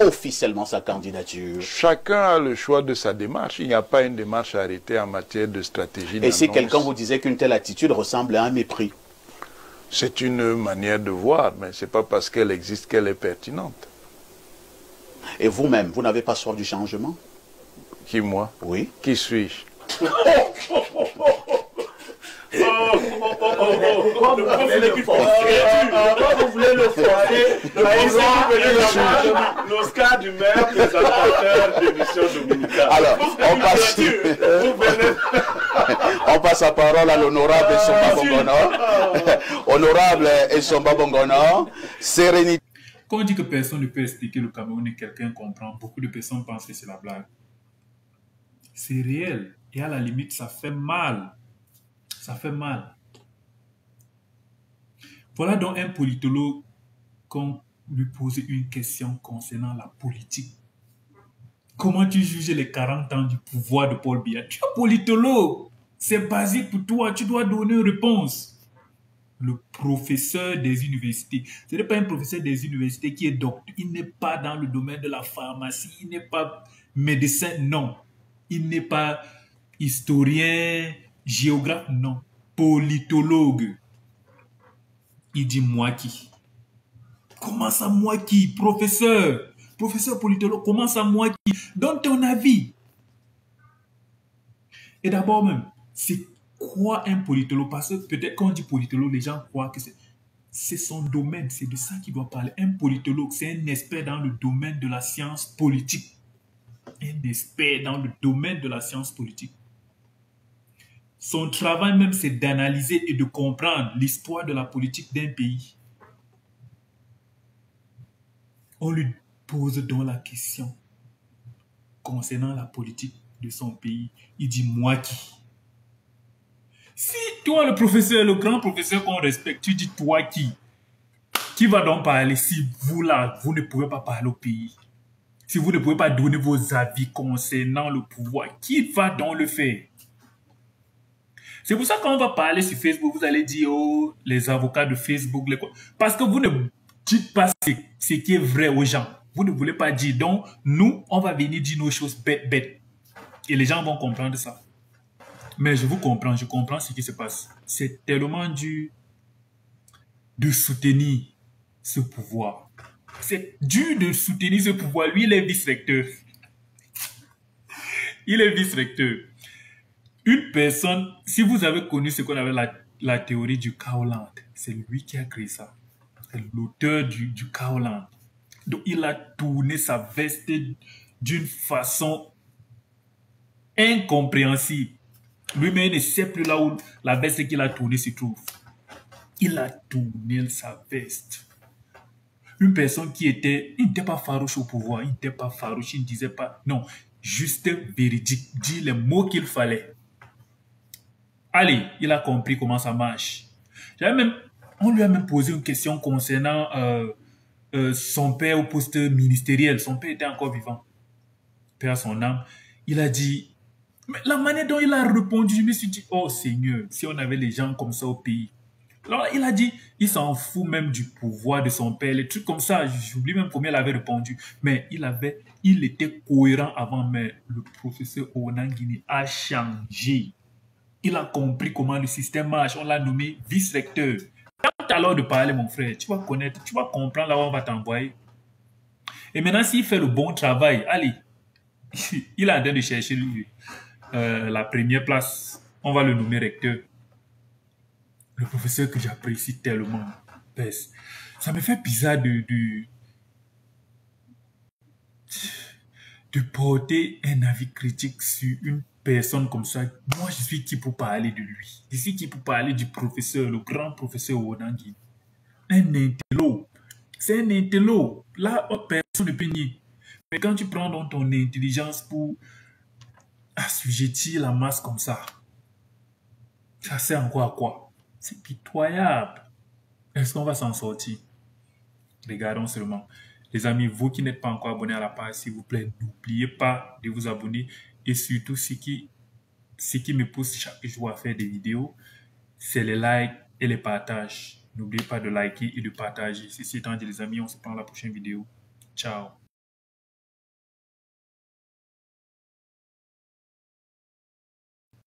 officiellement sa candidature? Chacun a le choix de sa démarche. Il n'y a pas une démarche arrêtée en matière de stratégie. Et si quelqu'un vous disait qu'une telle attitude ressemble à un mépris? C'est une manière de voir, mais ce n'est pas parce qu'elle existe qu'elle est pertinente. Et vous-même, vous n'avez pas soif du changement? Qui, moi? Oui. Qui suis-je? Pourquoi vous voulez le forcer? L'Oscar du meilleur présentateur d'émission dominicale. Alors, on passe la parole à l'honorable Essomba Bongono. Honorable Essomba Bongono, sérénité. Quand on dit que personne ne peut expliquer le Cameroun et quelqu'un comprend, beaucoup de personnes pensent que c'est la blague. C'est réel. Et à la limite, ça fait mal. Ça fait mal. Voilà donc un politologue qu'on lui pose une question concernant la politique. Comment tu juges les 40 ans du pouvoir de Paul Biya? Tu es politologue. C'est basique pour toi. Tu dois donner une réponse. Le professeur des universités. Ce n'est pas un professeur des universités qui est docteur. Il n'est pas dans le domaine de la pharmacie. Il n'est pas médecin. Non. Il n'est pas historien, géographe. Non. Politologue. Il dit moi qui. Comment ça moi qui? Professeur. Professeur politologue. Comment ça moi qui? Donne ton avis. Et d'abord même, c'est quoi un politologue? Parce que peut-être quand on dit politologue, les gens croient que c'est son domaine. C'est de ça qu'il doit parler. Un politologue, c'est un expert dans le domaine de la science politique. Un expert dans le domaine de la science politique. Son travail même, c'est d'analyser et de comprendre l'histoire de la politique d'un pays. On lui pose donc la question concernant la politique de son pays. Il dit moi qui? Si toi, le professeur, le grand professeur qu'on respecte, tu dis toi qui va donc parler si vous là, vous ne pouvez pas parler au pays? Si vous ne pouvez pas donner vos avis concernant le pouvoir, qui va donc le faire? C'est pour ça qu'on va parler sur Facebook, vous allez dire, oh, les avocats de Facebook, parce que vous ne dites pas ce qui est vrai aux gens. Vous ne voulez pas dire. Donc, nous, on va venir dire nos choses bêtes. Et les gens vont comprendre ça. Mais je vous comprends, je comprends ce qui se passe. C'est tellement dur de soutenir ce pouvoir. C'est dur de soutenir ce pouvoir. Lui, il est vice-recteur. Il est vice-recteur. Une personne, si vous avez connu ce qu'on appelle la théorie du Kaoland, c'est lui qui a créé ça. C'est l'auteur du Kaoland. Donc, il a tourné sa veste d'une façon incompréhensible. Lui-même ne sait plus là où la veste qu'il a tournée se trouve. Il a tourné sa veste. Une personne qui il n'était pas farouche au pouvoir, il n'était pas farouche, il ne disait pas, non, juste véridique, dit les mots qu'il fallait. Allez, il a compris comment ça marche. On lui a même posé une question concernant son père au poste ministériel. Son père était encore vivant. Père à son âme. Il a dit, mais la manière dont il a répondu, je me suis dit, oh Seigneur, si on avait les gens comme ça au pays. Alors il a dit, il s'en fout même du pouvoir de son père, les trucs comme ça. J'oublie même comment il avait répondu. Mais il était cohérent avant, mais le professeur Onangini a changé. Il a compris comment le système marche. On l'a nommé vice-recteur. Quand alors de parler, mon frère, tu vas connaître, tu vas comprendre là où on va t'envoyer. Et maintenant, s'il fait le bon travail, allez, il est en train de chercher la première place. On va le nommer recteur. Le professeur que j'apprécie tellement. Ça me fait bizarre de porter un avis critique sur une personne comme ça. Moi, je suis qui pour parler de lui? Je suis qui pour parler du professeur, le grand professeur Onangini? Un intello. C'est un intello. Là, personne ne peut nier. Mais quand tu prends donc ton intelligence pour assujettir la masse comme ça sert encore à quoi? C'est pitoyable. Est-ce qu'on va s'en sortir? Regardons seulement. Les amis, vous qui n'êtes pas encore abonnés à la page, s'il vous plaît, n'oubliez pas de vous abonner. Et surtout, ce qui me pousse chaque jour à faire des vidéos, c'est les likes et les partages. N'oubliez pas de liker et de partager. Ceci étant dit, les amis, on se prend à la prochaine vidéo. Ciao.